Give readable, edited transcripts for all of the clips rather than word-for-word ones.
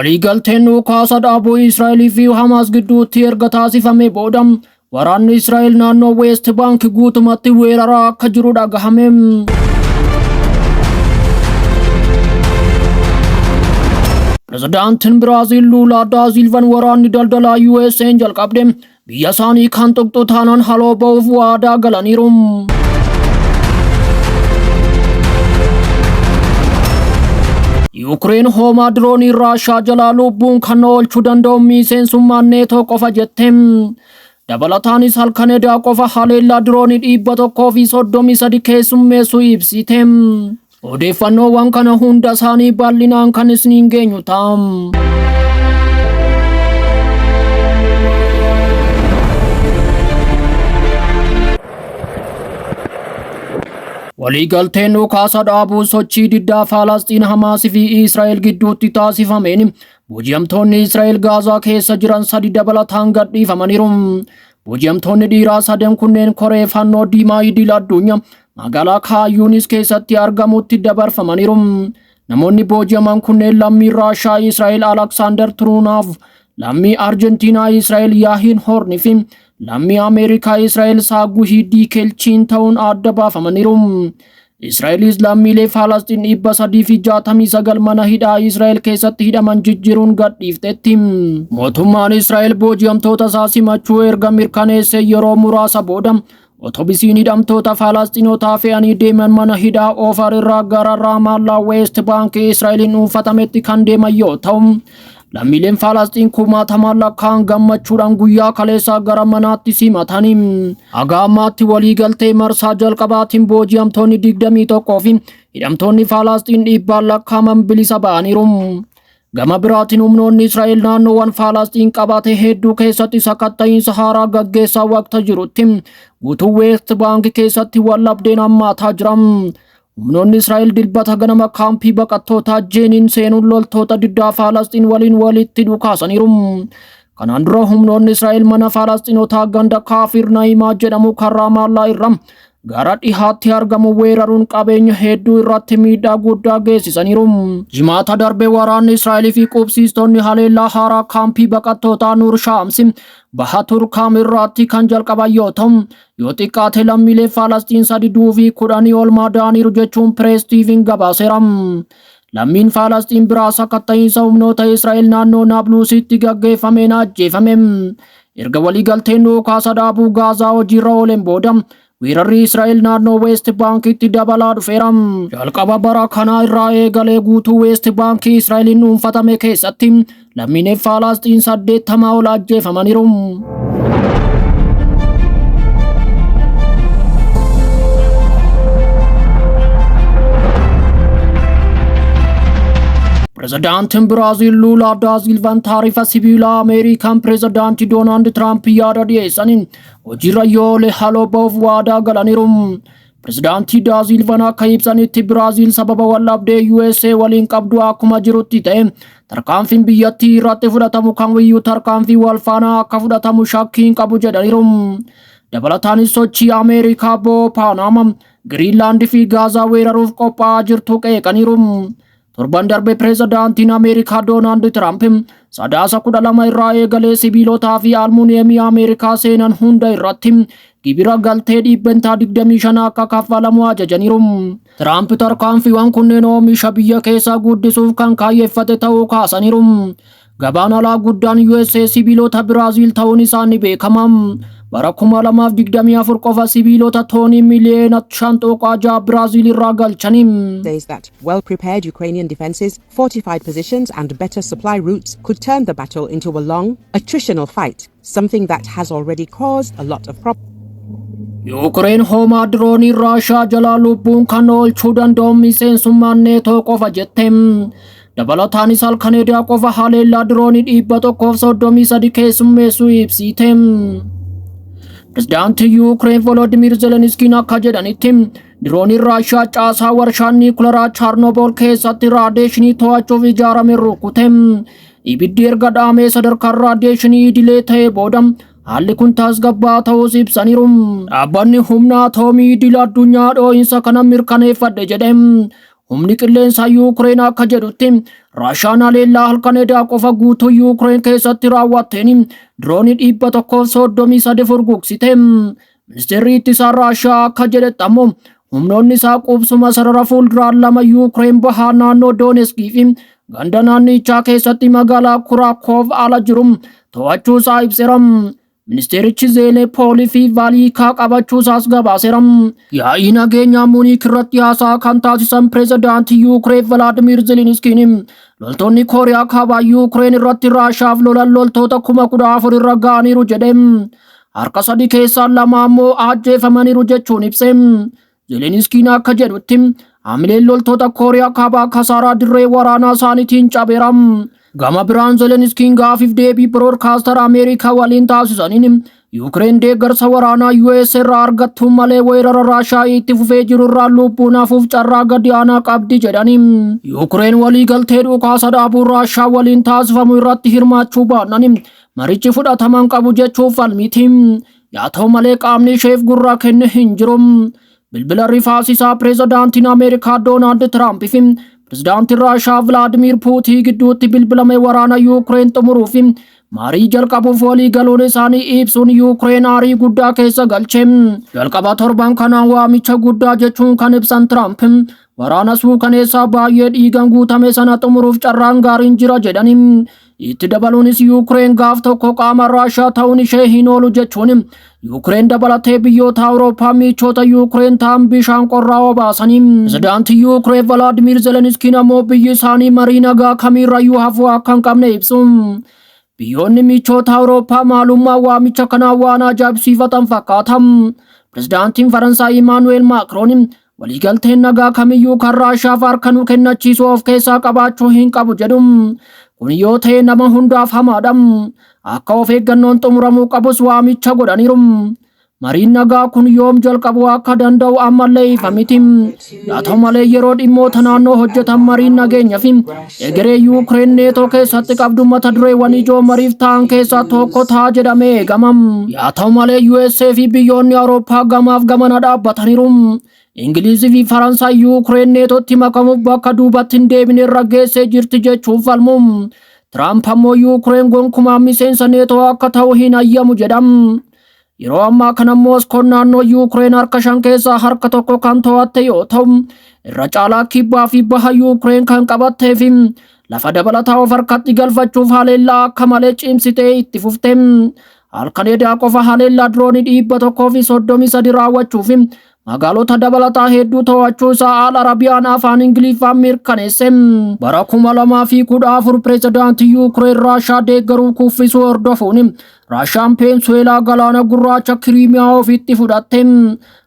waliigalteen dhukaasa dhaabuu Israa'elii fi Hamaas gidduutti erga taasifamee booda waraanni Israa'el naannoo West Bank guutumatti weeraraa akka jiru dhagahame. Pirezidaantiin Biraazil Lula da Silvaan waraanni daldalaa USA'n jalqabde biyya isaanii kan tuqxu taanaan haloo ba'uuf waadaa galaniiru. Ukraine hoomaa diroonii Raashaa jalaa lubbuun kan oolchuu danda'u miseensummaan neetoo qofa jette. Dabalataanis halkan edaa qofa haleellaa diroonii 133 keessummeessuu ibsite. Odeeffannoowwan kana hunda isaanii bal'inaan kan isiniin geenyu ta'a. waliigalteen dhukaasa dhaabuu sochii diddaa Falastiin Hamaas fi Israa'el gidduutti taasifameen booji'amtoonni Israa'el Gaazaa keessa jiran 3 dabalataan gadhiifamaniiru. Booji'amtoonni dhiiraa 3 kunneen koree fannoo diimaa idil addunyaa magaalaa Kaayuunis keessatti argamutti dabarfamaniiru. Namoonni booji'aman kunneen lammii Raashaa Israa'el Alexander Trunaaf, lammii Arjentiinaa Israa'el Yaahin Horni fi lammii Ameerikaa Israa'el Saaguhii Diikelchiin ta'uun adda baafamaniiru. Israa'elis lammiilee Falastiin 369 mana hidhaa Israa'el keessatti hidhaman jijjiiruun gadhiifteetti. Mootummaan Israa'el booji'amtoota isaa simachuu erga mirkaneesse yeroo muraasa booda otobisiin hidhamtoota Falastinotaa fe'anii deeman mana hidhaa Ofar irraa gara Raamallaa West Bank Israa'eliin dhuunfatametti kan deeman yoo ta'u, lammiileen Falastiin 1000 lakkaan gammachuudhaan guyyaa kaleessaa gara manaatti simatanii. Haga ammaatti waliigaltee marsaa jalqabaatiin booji'amtoonni 21 fi hidhamtoonni Falastiin 100 lakkaaman bilisa ba'aniiru. Gama biraatiin humnoonni Israa'el naannoowwan Falastiin qabate hedduu keessatti sakatta'iinsa haaraa gaggeessaa waqta jirutti guutuu West Bank keessatti wallabdeen hammaataa jira. Humnoonni Israa'el dilbata ganama kaampii baqattootaa Jeeniin seenuun loltoota diddaa Falastiin waliin walitti dhukaasaniiru. Kanaan dura humnoonni Israa'el mana Falastinotaa ganda Kaafir Naa'imaa jedhamu kan Raamallaa irraa gara dhihaatti argamu weeraruun qabeenya hedduu irratti miidhaa guddaa geessisaniiru. Jimaata darbe waraanni Israa'el fi qubsiistonni haleellaa haaraa kaampii baqattootaa Nuur Shaamsi baha Turkaam irratti kan jalqaban yoo ta'u, yoo xiqqaate lammiilee Falastiin 3 fi 10 ol madaaniiru jechuun Pirees TV'n gabaaseera. Lammiin Falastiin biraa sakatta'iinsa humnoota Israa'el naannoo Naablusitti gaggeeffameen ajjeefame. Erga waliigalteen dhukaasa dhaabuu Gaazaa hojiirra ooleen booda weerarri Israa'el naannoo West Bankitti dabalaa dhufeera. Jalqaba bara kanaa irraa eegalee guutuu West Bank Israa'eliin dhuunfatame keessatti lammiileen Falastiin 80 ol ajjeefamaniiru. Pirezidaantiin Biraazil Lula da Silvaan taarifa sibiilaa Ameerikaan pirezidaantii Doonaald Tiraamp yaada dhiyeessaniin hojiirra yoo oole haloo ba'uuf waadaa galaniiru. Pirezidaantii da Silvaan akka ibsanitti Biraazil sababa wallabdee USA waliin qabdu akkuma jirutti ta'e tarkaanfiin biyyattii irratti fudhatamu kamiyyuu tarkaanfii wal faana akka fudhatamu shakkiin qabu jedhaniiru. Dabalataanis sochii Ameerikaa bo'oo Paanaama, Giriinlaandii fi Gaazaa weeraruuf qophaa'aa jirtu qeeqaniiru. Torban darbe pirezidaantiin Ameerikaa Doonaald Tiraamp sadaasa 12 irraa eegalee sibiilotaa fi almuuniyeemii Ameerikaa seenan hunda irratti gibira galtee 25% akka kaffalamu ajajaniiru. Tiraamp tarkaanfiiwwan kunneen oomisha biyya keessaa guddisuuf kan kaayyeeffate ta'uu kaasaniiru. Gabaan alaa guddaan USA sibiilota Biraazil ta'uun isaa ni beekama. Bara 2024 qofa sibiilota toonii miliyoona 5.6 Biraazil irraa galchanii. Says that well-prepared Ukrainian defenses, fortified positions and better supply routes could turn the battle into a long, attritional fight, something that has already caused a lot of problems. Ukraine hoomaa diroonii Raashaa jalaa lubbuun kan oolchuu danda'u miseensummaan neetoo qofa jette. Dabalataanis halkan edaa qofa haleellaa diroonii 133 keessummeessuu ibsite. Pirezidaantii Ukraine Volodymyr Zelenskyy akka jedhanitti dirooniin Raashaa caasaa warshaa niikuleeraa Chaarnoobol keessatti raadiyeeshinii to'achuuf ijaarame rukute. Ibiddi erga dhaamee sadarkaan raadiyeeshinii idilee ta'ee booda haalli kun tasgabbaa ta'uus ibsaniiru. Dhaabbanni humna atoomii idil addunyaa dhoo'insa kana mirkaneeffadhe jedhe. humni qilleensaa Yuukireen akka jedhutti Raashaan haleellaa halkaneedaa qofa guutuu Yuukireen keessatti raawwatteen diroonii 133 furgugsite. Ministeerri ittisaa Raashaa akka jedhetti ammoo humnoonni isaa qubsuma sarara fuulduraan lama Yuukireen bahaa naannoo Dooneetskii fi ganda naannichaa keessatti magaalaa Kuraakoof ala jiru to'achuu isaa ibseera. Ministeerichi Zeelepoolii fi Vaaliikaa qabachuu isaas gabaaseera. Yaa'ii nageenyaa Muuniik irratti haasaa kan taasisan pireezidaantii Yuukireen Volodymyr Zeleniskiin loltoonni Kooriyaa kaabaa Yuukireen irratti Raashaaf lolan loltoota 14,000 irra ga'aniiru jedhe. Harka 3 keessaa 2 ammoo ajjeefamaniiru jechuun ibse. Zeleniskiin akka jedhutti hamileen loltoota Kooriyaa kaabaa kasaaraa dirree waraanaa isaaniitiin cabeera. Gama biraan Zeleniskiin gaafiif deebii biroodkaastar Ameerikaa waliin taasisaniin Yuukireen deeggarsa waraanaa US irraa argattu malee weerara Raashaa itti fufee jiru irraa lubbuun hafuuf carraa gadi aanaa qabdi jedhani. Yuukireen waliigaltee dhukaasa dhaabuu Raashaa waliin taasifamu irratti hirmaachuu baannaan marichi fudhataman qabu jechuuf falmiti. Yaa ta'u malee qaamni isheef gurra kenne hin jiru. Bilbila rifaasisaa pireezidaantiin Ameerikaa Doonaald Tiraamp fi pireezidaantiin Raashaa Vilaadimiir Puutiin gidduutti bilbilame waraana Yuukireen xumuruu fi marii jalqabuuf walii galuun isaanii ibsuun Yuukireen aarii guddaa keessa galche. Jalqaba torban kanaan waamicha guddaa jechuun kan ibsan Tiraamp waraana suukaneessaa baay'ee dhiigaan guutame sana xumuruuf carraan gaariin jira jedhani. Itti dabaluunis Yuukireen gaaf tokko qaama Raashaa ta'uun ishee hin oolu jechuun Yuukireen dabalatee biyyoota Awurooppaa michoota Yuukireen ta'an bishaan qorraa obaasanii. Pireezidaantii Yuukireen Volodymyr Zeleniskiin ammoo biyyi isaanii marii nagaa kamiirrayyuu hafuu akka hin qabne ibsu. Biyyoonni michoota Awurooppaa maalummaa waamicha kanaa waan ajaa'ibsiifatan fakkaata. Pireezidaantiin Faransaay Imaanu'eel Maakiroon waliigalteen nagaa kamiyyuu kan Raashaaf harka nu kennachiisu of keessaa qabaachuu hin qabu jedhu. Kun yoo ta'e nama hundaaf hamaadha. Akka of eeggannoon xumuramuu qabus waamicha godhaniiru. Mariin nagaa kun yoom jalqabuu akka danda'u ammallee ifa miti. Yaa ta'u malee yeroo dhimmoota naannoo hojjetan mariin nageenyaa fi egeree Yuukireen neetoo keessatti qabdu mata dureewwan ijoo mariif ta'an keessaa tokko ta'a jedhamee eegama. Yaa ta'u malee USA fi biyyoonni Awurooppaa gamaaf gamana dhaabbataniiru. Ingilizii fi Faransaay Yuukireen neetootti makamuuf bakka duubatti hin deebine irra geessee jirti jechuun falmu. Tiraamp ammoo Yuukireen gonkumaa miseensa neetoo akka ta'u hin ayyamu jedhama. Yeroo ammaa kana Mooskoon naannoo Yuukireen harka 5 keessaa harka 1 kan to'atte yoo ta'u irra caalaa kibbaa fi baha Yuukireen kan qabattee fi lafa dabalataa of harkatti galfachuuf haleellaa akka malee cimsitee itti fufte. Halkaneedaa qofa haleellaa diroonii 133 raawwachuuf magaalota dabalataa hedduu to'achuu isaa Al Arabiyaan afaan Ingiliffaan mirkaneesse. Bara 2014 pireezidaantii Yuukireen Raashaa deeggaruu kuffisuu hordofuun Raashaan Peensuweelaa galaana gurraacha Kiriimiyaa ofitti fudhatte.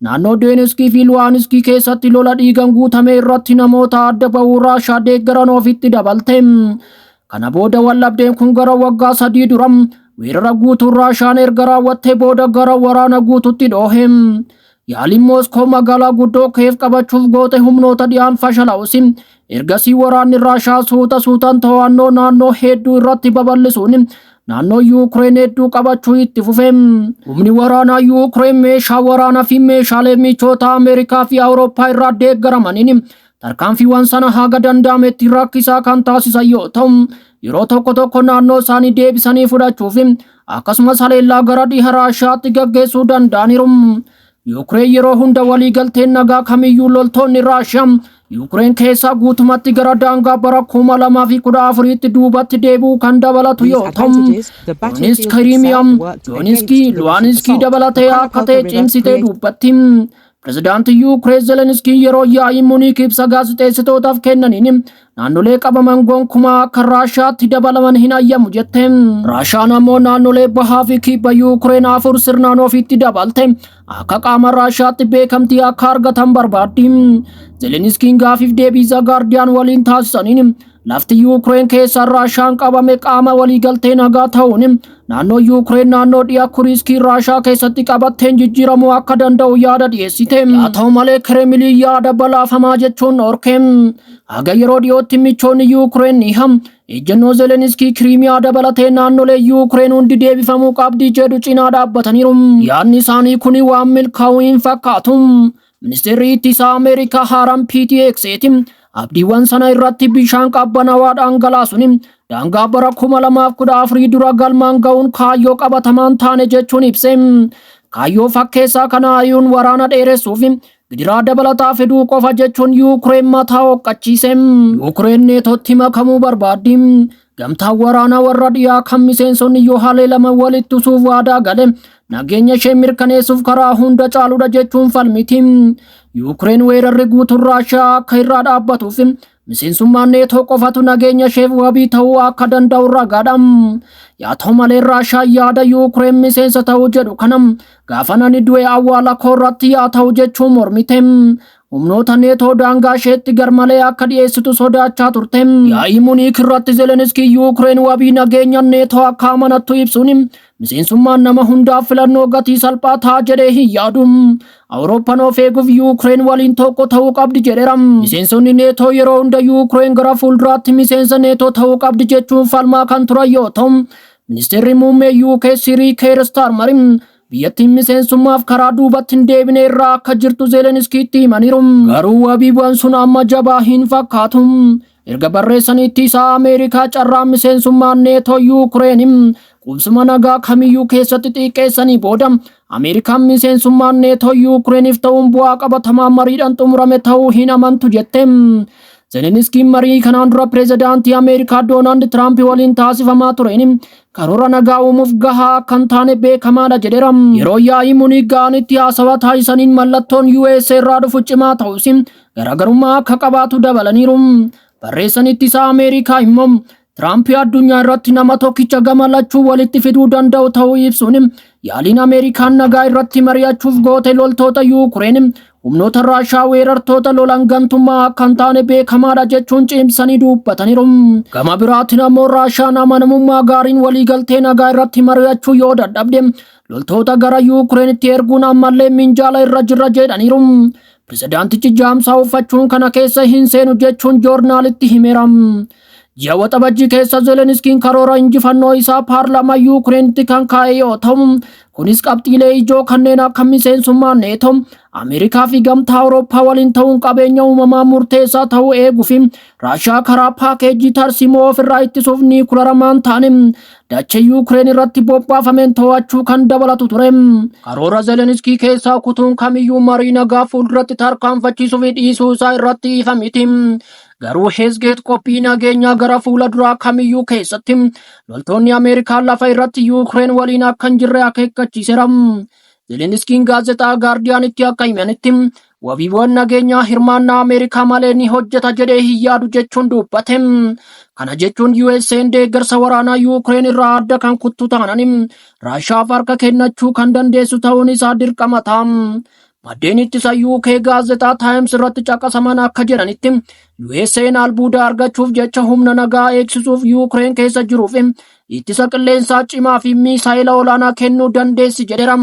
Naannoo Dooneetskii fi Luwaanskii keessatti lola dhiigaan guutame irratti namoota adda bahuu Raashaa deeggaran ofitti dabalte. Kana booda wallabdeen kun gara waggaa 3 dura weerara guutuu Raashaan erga raawwattee booda gara waraana guututti dhoohe. Yaaliin Mooskoo magaalaa guddoo Kiyev qabachuuf goote humnoota dhiyaan fashalaa'us ergasii waraanni Raashaa suutaan to'annoo naannoo hedduu irratti babal'isuun naannoo Yuukireen hedduu qabachuu itti fufe. Humni waraanaa Yuukireen meeshaa waraanaa fi meeshaalee michoota Ameerikaa fi Awurooppaa irraa deeggaramaniin tarkaanfiiwwan sana haga danda'ametti rakkisaa kan taasisan yoo ta'u yeroo tokko naannoo isaanii deebisanii fudhachuuf akkasumas haleellaa gara dhiha Raashaatti gaggeessuu danda'aniiru. Yuukireen yeroo hunda waliigalteen nagaa kamiyyuu loltoonni Raashaa Yuukireen keessaa guutumatti gara daangaa bara 2014tti duubatti deebi'uu kan dabalatu yoo ta'u Dooneetsk, Kiriimiyaa, Luwaanskii, Luhanskii dabalatee akka ta'e cimsitee dubbatti. Pireezidaantii Yuukireen Zeleniskiin yeroo yaa'ii Muuniik ibsa gaazexeessitootaaf kennaniin naannolee qabaman gonkumaa akka Raashaatti dabalaman hin ayyamu jette. Raashaan ammoo naannolee bahaa fi kibba Yuukireen 4 sirnaan ofitti dabalte akka qaama Raashaatti beekamtii akka argatan barbaaddi. Zeleniskiin gaafiif deebii The Guardian waliin taasisaniin lafti Yuukireen keessa Raashaan qabame qaama waliigaltee nagaa ta'uun naannoo Yuukireen naannoo dhiyaa Kuriskii Raashaa keessatti qabatteen jijjiiramuu akka danda'u yaada dhiyeessite. Haa ta'u malee Kireemiliin yaada balaafamaa jechuun dhorke. Haga yeroo dhiyootti michoonni Yuukireen ni ejjennoo Zeleniskii Kiriimiyaa dabalatee naannolee Yuukireen hundi deebifamuu qabdi jedhu cinaa dhaabbataniiru. Yaadni isaanii kun waan milkaa'uu hin fakkaatu. Ministeerri ittisaa Ameerikaa haaraan PTX'ti abdiiwwan sana irratti bishaan qabbanaawaa dhangalaasuun daangaa bara 2014 dura galmaan ga'uun kaayyoo qabatamaan taane jechuun ibse. Kaayyoo fakkeessaa kana ayuun waraana dheeressuuf gidiraa dabalataa fiduu qofa jechuun Yuukireen mataa hoqqachiise. Yuukireen neetootti makamuu barbaaddi. Gamtaan waraanaa warra dhiyaa kan miseensonni yoo haleelaman walitti usuuf waadaa gale nageenya ishee mirkaneessuuf karaa hunda caaludha jechuun falmiti. Yuukireen weerarri guutuun Raashiyaa akka irraa dhaabbatuuf miseensummaan neetoo qofatu nageenya isheef wabii ta'uu akka danda'u ragaadha. Yaa ta'u malee Raashiyaan yaada Yuukireen miseensa ta'uu jedhu kana gaafa nani du'e awwaala koorratti yaa ta'u jechuun mormite. Humnoota neetoo daangaa isheetti garmalee akka dhiyeessitu sodaachaa turte. Yaa'ii Muniik irratti Zelenskii Yuukireen wabii nageenya neetoo akka amanattu ibsuun miseensummaan nama hundaaf filannoo gatii salphaa ta'a jedhee hin yaadu. Awurooppaan of eeguuf Yuukireen waliin tokko ta'uu qabdi jedheera. Miseensonni neetoo yeroo hunda Yuukireen gara fuulduraatti miseensa neetoo ta'uu qabdi jechuun falmaa kan turan yoo ta'u, ministeerri muummee UK Sirii Keir Starmer biyyattiin miseensummaaf karaa duubatti hin deebine irraa akka jirtu Zelenskiitti himaniiru. Garuu wabiiwwan sun amma jabaa hin fakkaatu. Erga barreessanitti isaa Ameerikaa carraa miseensummaan neetoo Yuukireen qubsuma nagaa kamiyyuu keessatti xiqqeessanii booda Ameerikaan miseensummaan neetoo Yuukireeniif ta'uun bu'aa qabatamaa mariidhaan xumurame ta'uu hin amantu jette. Zelenskiin marii kanaan dura pireezidaantii Ameerikaa Doonaald Tiraamp waliin taasifamaa tureen karoora nagaa uumuuf gahaa kan taane beekamaadha jedheera. Yeroo yaa'ii Muniik ga'anitti haasawaa taasisaniin mallattoon USA irraa dhufu cimaa ta'us garaagarummaa akka qabaatu dabalaniiru. Barreessanitti isaa Ameerikaa immoo Tiraamp addunyaa irratti nama tokkicha gama lachuu walitti fiduu danda'u ta'uu ibsuun yaaliin Ameerikaan nagaa irratti mari'achuuf goote loltoota Yuukireen humnoota Raashiyaa weerartoota lolan gantummaa akka hin taane beekamaadha jechuun cimsanii dubbataniiru. Gama biraatiin ammoo Raashiyaan amanamummaa gaariin waliigaltee nagaa irratti mari'achuu yoo dadhabde loltoota gara Yuukireenitti erguun ammallee minjaala irra jirra jedhaniiru. Pireezidaantichi jaamsaa uffachuun kana keessa hin seenu jechuun joornaalitti himeera. Ji'a waxabajjii keessa Zelenskiin karoora injifannoo isaa paarlaamaa Yuukireenitti kan kaa'e yoo ta'u, kunis qabxiilee ijoo kanneen akka miseensummaa neetoo Ameerikaa fi gamtaa Awurooppaa waliin ta'uun qabeenya uumamaa murteessaa ta'uu eeguu fi Raashiyaa karaa paakeejii tarsiimoo ofirraa ittisuuf niikuleeramaan taane dachee Yuukireen irratti bobbaafameen to'achuu kan dabalatu ture. Karoora Zelenskii keessaa kutuun kamiyyuu marii nagaa fuulduratti tarkaanfachiisuu fi dhiisuu isaa irratti ifa miti. Garuu Heesgeet qophii nageenyaa gara fuula duraa kamiyyuu keessatti loltoonni Ameerikaa lafa irratti Yuukireen waliin akka hin jirre akeekkachiiseera. Zelenskiin gaazexaa Gaardiyaanitti akka himanitti wabiiwwan nageenyaa hirmaannaa Ameerikaa malee ni hojjeta jedhee hin yaadu jechuun dubbate. Kana jechuun USA'n deeggarsa waraanaa Yuukireen irraa adda kan kuttu taanaan Raashiyaaf harka kennachuu kan dandeessu ta'uun isaa dirqama ta'a. Maddeen ittisa UK gaazexaa Times irratti caqasaman akka jedhanitti USA'n albuuda argachuuf jecha humna nagaa eegsisuuf Yuukireen keessa jiruuf ittisa qilleensaa cimaa fi misaayila olaanaa kennuu dandeessi jedheera.